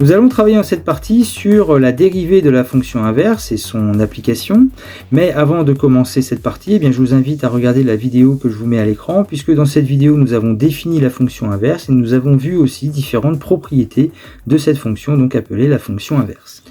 Nous allons travailler dans cette partie sur la dérivée de la fonction inverse et son application. Mais avant de commencer cette partie, eh bien, je vous invite à regarder la vidéo que je vous mets à l'écran, puisque dans cette vidéo, nous avons défini la fonction inverse et nous avons vu aussi différentes propriétés de cette fonction, donc appelée la fonction inverse.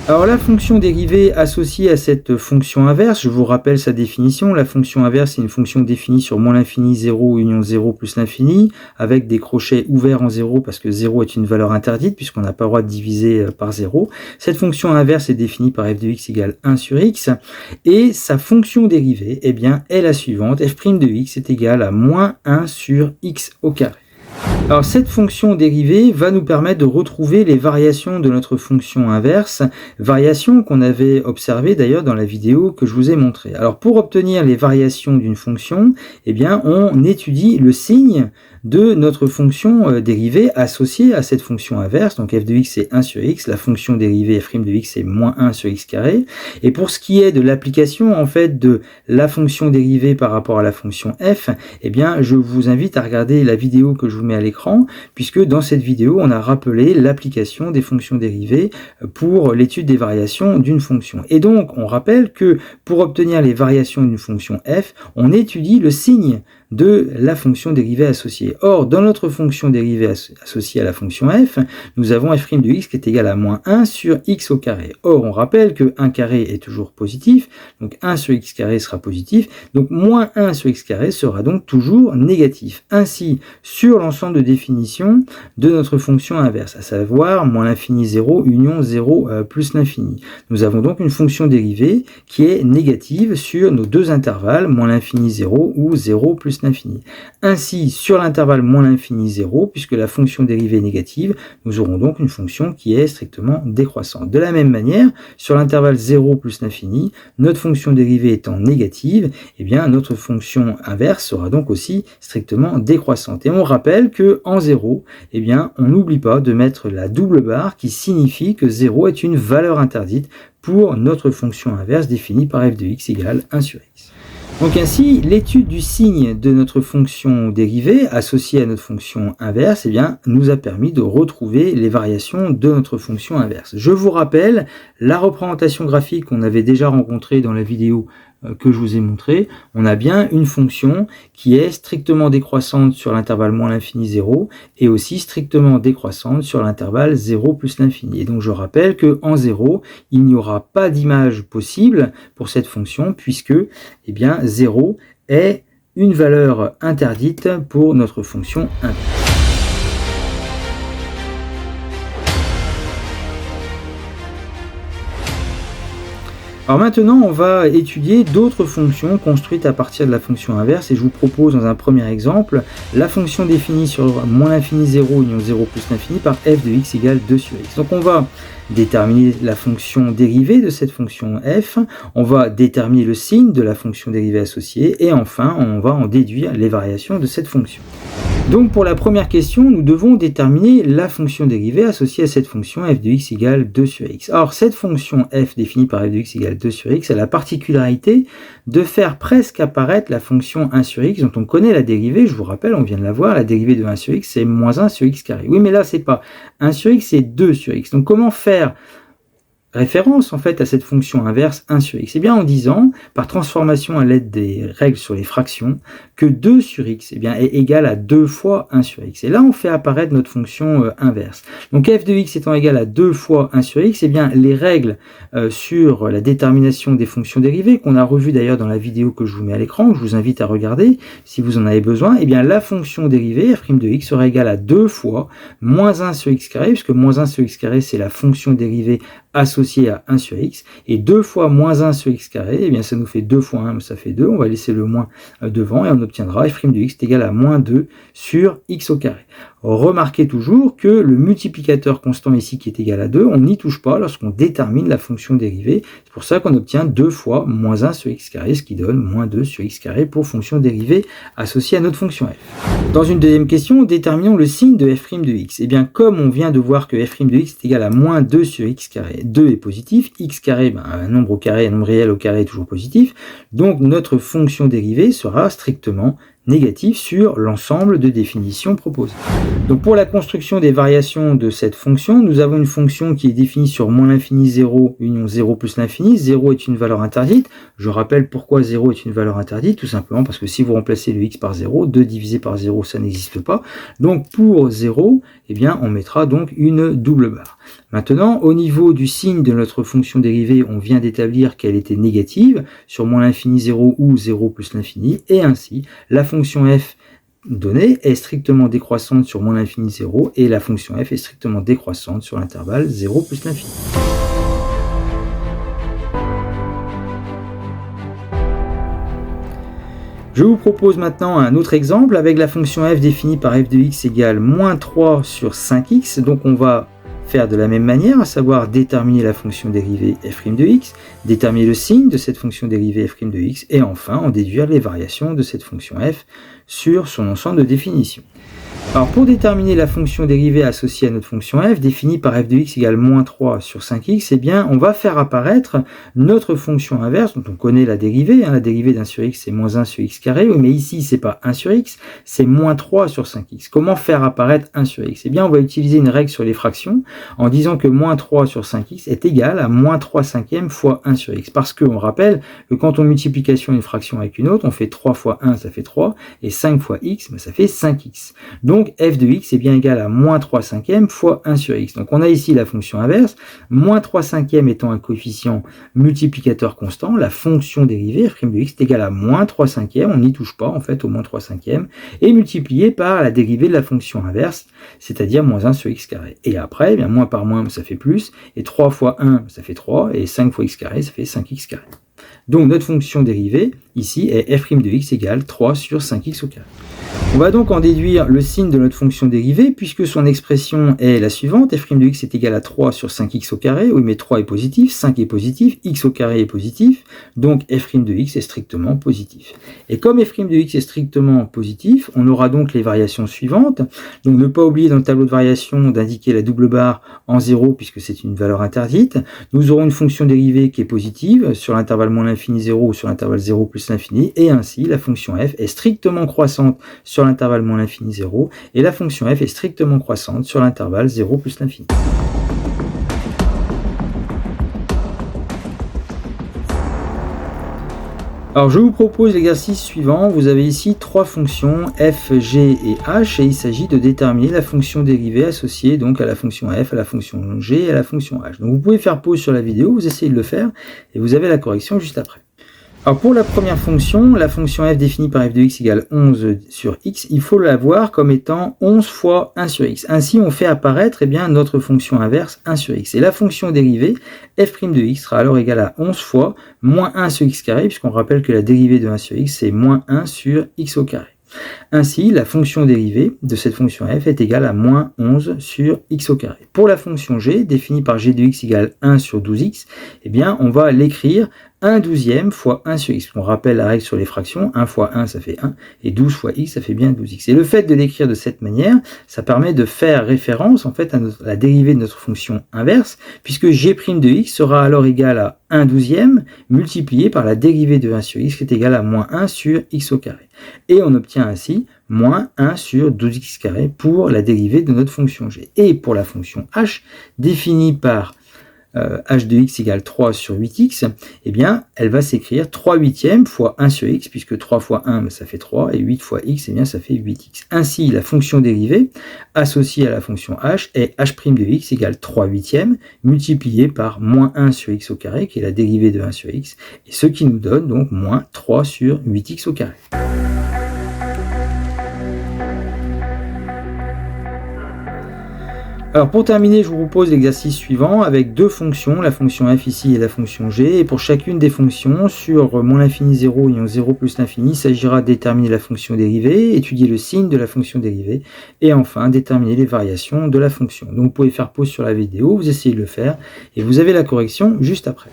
Alors la fonction dérivée associée à cette fonction inverse, je vous rappelle sa définition. La fonction inverse est une fonction définie sur moins l'infini 0 union 0 plus l'infini, avec des crochets ouverts en 0 parce que 0 est une valeur interdite puisqu'on n'a pas le droit de diviser par 0. Cette fonction inverse est définie par f de x égale 1 sur x et sa fonction dérivée eh bien, est la suivante. F' de x est égal à moins 1 sur x au carré. Alors cette fonction dérivée va nous permettre de retrouver les variations de notre fonction inverse, variations qu'on avait observées d'ailleurs dans la vidéo que je vous ai montrée. Alors pour obtenir les variations d'une fonction, eh bien on étudie le signe de notre fonction dérivée associée à cette fonction inverse. Donc f de x c'est 1 sur x, la fonction dérivée f' de x c'est moins 1 sur x carré. Et pour ce qui est de l'application en fait de la fonction dérivée par rapport à la fonction f, eh bien je vous invite à regarder la vidéo que je vous mets à l'écran, puisque dans cette vidéo on a rappelé l'application des fonctions dérivées pour l'étude des variations d'une fonction. Et donc on rappelle que pour obtenir les variations d'une fonction f, on étudie le signe de la fonction dérivée associée. Or, dans notre fonction dérivée associée à la fonction f, nous avons f' de x qui est égal à moins 1 sur x au carré. Or, on rappelle que 1 carré est toujours positif, donc 1 sur x carré sera positif, donc moins 1 sur x carré sera donc toujours négatif. Ainsi, sur l'ensemble de définition de notre fonction inverse, à savoir moins l'infini 0 union 0 plus l'infini. Nous avons donc une fonction dérivée qui est négative sur nos deux intervalles, moins l'infini 0 ou 0 plus l'infini. Ainsi, sur l'intervalle moins l'infini 0, puisque la fonction dérivée est négative, nous aurons donc une fonction qui est strictement décroissante. De la même manière, sur l'intervalle 0 plus l'infini, notre fonction dérivée étant négative, eh bien notre fonction inverse sera donc aussi strictement décroissante. Et on rappelle que en 0, eh bien on n'oublie pas de mettre la double barre qui signifie que 0 est une valeur interdite pour notre fonction inverse définie par f de x égale 1 sur x. Donc ainsi, l'étude du signe de notre fonction dérivée associée à notre fonction inverse, eh bien, nous a permis de retrouver les variations de notre fonction inverse. Je vous rappelle la représentation graphique qu'on avait déjà rencontrée dans la vidéo que je vous ai montré. On a bien une fonction qui est strictement décroissante sur l'intervalle moins l'infini 0 et aussi strictement décroissante sur l'intervalle 0 plus l'infini. Et donc je rappelle que en 0, il n'y aura pas d'image possible pour cette fonction puisque eh bien, 0 est une valeur interdite pour notre fonction inverse. Alors maintenant, on va étudier d'autres fonctions construites à partir de la fonction inverse et je vous propose dans un premier exemple la fonction définie sur moins l'infini 0 union 0 plus l'infini par f de x égale 2 sur x. Donc on va déterminer la fonction dérivée de cette fonction f, on va déterminer le signe de la fonction dérivée associée et enfin on va en déduire les variations de cette fonction. Donc pour la première question, nous devons déterminer la fonction dérivée associée à cette fonction f de x égale 2 sur x. Alors cette fonction f définie par f de x égale 2 sur x a la particularité de faire presque apparaître la fonction 1 sur x dont on connaît la dérivée, je vous rappelle, on vient de la voir, la dérivée de 1 sur x c'est moins 1 sur x carré. Oui mais là c'est pas 1 sur x, c'est 2 sur x. Donc comment faire référence en fait à cette fonction inverse 1 sur x? Et bien en disant, par transformation à l'aide des règles sur les fractions, que 2 sur x eh bien, est égal à 2 fois 1 sur x. Et là on fait apparaître notre fonction inverse. Donc f de x étant égal à 2 fois 1 sur x, eh bien les règles sur la détermination des fonctions dérivées, qu'on a revues d'ailleurs dans la vidéo que je vous mets à l'écran, que je vous invite à regarder si vous en avez besoin, eh bien la fonction dérivée f' de x sera égale à 2 fois moins 1 sur x carré, puisque moins 1 sur x carré c'est la fonction dérivée associé à 1 sur x, et 2 fois moins 1 sur x carré, eh bien ça nous fait 2 fois 1, ça fait 2, on va laisser le moins devant, et on obtiendra f' de x est égal à moins 2 sur x au carré. Remarquez toujours que le multiplicateur constant ici qui est égal à 2, on n'y touche pas lorsqu'on détermine la fonction dérivée. C'est pour ça qu'on obtient 2 fois moins 1 sur x carré, ce qui donne moins 2 sur x carré pour fonction dérivée associée à notre fonction f. Dans une deuxième question, déterminons le signe de f' de x. Et bien comme on vient de voir que f' de x est égal à moins 2 sur x carré, 2 est positif, x carré, un nombre au carré, un nombre réel au carré est toujours positif, donc notre fonction dérivée sera strictement négatif sur l'ensemble de définitions proposées. Donc pour la construction des variations de cette fonction, nous avons une fonction qui est définie sur moins l'infini 0, union 0 plus l'infini. 0 est une valeur interdite. Je rappelle pourquoi 0 est une valeur interdite, tout simplement parce que si vous remplacez le x par 0, 2 divisé par 0, ça n'existe pas. Donc pour 0, eh bien, on mettra donc une double barre. Maintenant, au niveau du signe de notre fonction dérivée, on vient d'établir qu'elle était négative sur moins l'infini 0 ou 0 plus l'infini, et ainsi, la fonction f donnée est strictement décroissante sur moins l'infini 0 et la fonction f est strictement décroissante sur l'intervalle 0 plus l'infini. Je vous propose maintenant un autre exemple avec la fonction f définie par f de x égale moins 3 sur 5x. Donc on va faire de la même manière, à savoir déterminer la fonction dérivée f' de x, déterminer le signe de cette fonction dérivée f' de x, et enfin en déduire les variations de cette fonction f sur son ensemble de définitions. Alors pour déterminer la fonction dérivée associée à notre fonction f, définie par f de x égale moins 3 sur 5x, eh bien on va faire apparaître notre fonction inverse, dont on connaît la dérivée, la dérivée d'un sur x c'est moins 1 sur x carré, mais ici c'est pas 1 sur x, c'est moins 3 sur 5x. Comment faire apparaître 1 sur x? Eh bien on va utiliser une règle sur les fractions en disant que moins 3 sur 5x est égal à moins 3 cinquièmes fois 1 sur x, parce qu'on rappelle que quand on multiplication une fraction avec une autre, on fait 3 fois 1 ça fait 3, et 5 fois x ça fait 5x. Donc f de x est bien égal à moins 3 cinquièmes fois 1 sur x. Donc on a ici la fonction inverse, moins 3 cinquièmes étant un coefficient multiplicateur constant, la fonction dérivée f' de x est égale à moins 3 cinquièmes, on n'y touche pas en fait au moins 3 cinquièmes, et multiplié par la dérivée de la fonction inverse, c'est-à-dire moins 1 sur x carré. Et après, eh bien, moins par moins ça fait plus, et 3 fois 1 ça fait 3, et 5 fois x carré ça fait 5x carré. Donc notre fonction dérivée ici est f' de x égale 3 sur 5x au carré. On va donc en déduire le signe de notre fonction dérivée puisque son expression est la suivante, f' de x est égal à 3 sur 5x au carré, oui mais 3 est positif, 5 est positif, x au carré est positif, donc f' de x est strictement positif. Et comme f' de x est strictement positif, on aura donc les variations suivantes, donc ne pas oublier dans le tableau de variation d'indiquer la double barre en 0 puisque c'est une valeur interdite, nous aurons une fonction dérivée qui est positive sur l'intervalle moins l'infini 0 ou sur l'intervalle 0 plus l'infini, et ainsi la fonction f est strictement croissante sur l'intervalle moins l'infini 0, et la fonction f est strictement croissante sur l'intervalle 0 plus l'infini. Alors je vous propose l'exercice suivant, vous avez ici trois fonctions f, g et h, et il s'agit de déterminer la fonction dérivée associée donc à la fonction f, à la fonction g et à la fonction h. Donc vous pouvez faire pause sur la vidéo, vous essayez de le faire, et vous avez la correction juste après. Alors pour la première fonction, la fonction f définie par f de x égale 11 sur x, il faut la voir comme étant 11 fois 1 sur x. Ainsi on fait apparaître notre fonction inverse 1 sur x. Et la fonction dérivée f' de x sera alors égale à 11 fois moins 1 sur x carré, puisqu'on rappelle que la dérivée de 1 sur x c'est moins 1 sur x au carré. Ainsi, la fonction dérivée de cette fonction f est égale à moins 11 sur x au carré. Pour la fonction g, définie par g de x égale 1 sur 12x, eh bien, on va l'écrire 1 douzième fois 1 sur x. On rappelle la règle sur les fractions, 1 fois 1 ça fait 1, et 12 fois x ça fait bien 12x. Et le fait de l'écrire de cette manière, ça permet de faire référence en fait à la dérivée de notre fonction inverse, puisque g' de x sera alors égal à 1 douzième multiplié par la dérivée de 1 sur x qui est égale à moins 1 sur x au carré. Et on obtient ainsi moins 1 sur 12x carré pour la dérivée de notre fonction g. Et pour la fonction h, définie par h de x égale 3 sur 8x, eh bien, elle va s'écrire 3 huitièmes fois 1 sur x, puisque 3 fois 1, ça fait 3, et 8 fois x, eh bien, ça fait 8x. Ainsi, la fonction dérivée associée à la fonction h est h' de x égale 3 huitièmes multiplié par moins 1 sur x au carré, qui est la dérivée de 1 sur x, et ce qui nous donne donc moins 3 sur 8x au carré. Alors pour terminer, je vous propose l'exercice suivant avec deux fonctions, la fonction f ici et la fonction g, et pour chacune des fonctions, sur moins l'infini 0 ayant 0 plus l'infini, il s'agira de déterminer la fonction dérivée, étudier le signe de la fonction dérivée, et enfin déterminer les variations de la fonction. Donc vous pouvez faire pause sur la vidéo, vous essayez de le faire, et vous avez la correction juste après.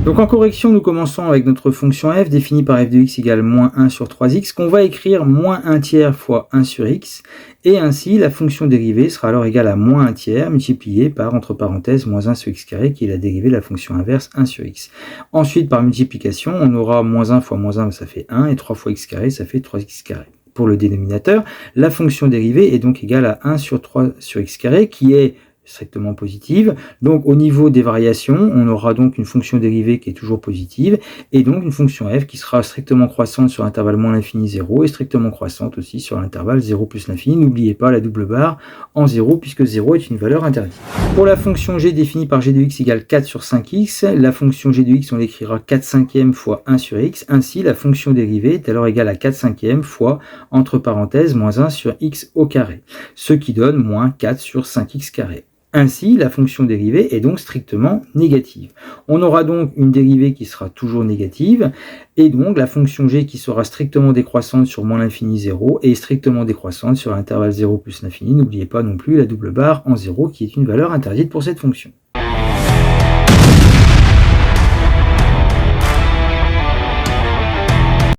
Donc en correction, nous commençons avec notre fonction f définie par f de x égale moins 1 sur 3x, qu'on va écrire moins 1 tiers fois 1 sur x, et ainsi la fonction dérivée sera alors égale à moins 1 tiers multiplié par, entre parenthèses, moins 1 sur x carré qui est la dérivée de la fonction inverse 1 sur x. Ensuite, par multiplication, on aura moins 1 fois moins 1, ça fait 1, et 3 fois x carré, ça fait 3x carré. pour le dénominateur, la fonction dérivée est donc égale à 1 sur 3 sur x carré, qui est strictement positive. Donc au niveau des variations, on aura donc une fonction dérivée qui est toujours positive, et donc une fonction f qui sera strictement croissante sur l'intervalle moins l'infini 0, et strictement croissante aussi sur l'intervalle 0 plus l'infini. N'oubliez pas la double barre en 0, puisque 0 est une valeur interdite. Pour la fonction g définie par g de x égale 4 sur 5x, la fonction g de x, on l'écrira 4 cinquièmes fois 1 sur x. Ainsi, la fonction dérivée est alors égale à 4 cinquièmes fois, entre parenthèses, moins 1 sur x au carré, ce qui donne moins 4 sur 5x carré. Ainsi, la fonction dérivée est donc strictement négative. On aura donc une dérivée qui sera toujours négative, et donc la fonction g qui sera strictement décroissante sur moins l'infini 0 et strictement décroissante sur l'intervalle 0 plus l'infini. N'oubliez pas non plus la double barre en 0 qui est une valeur interdite pour cette fonction.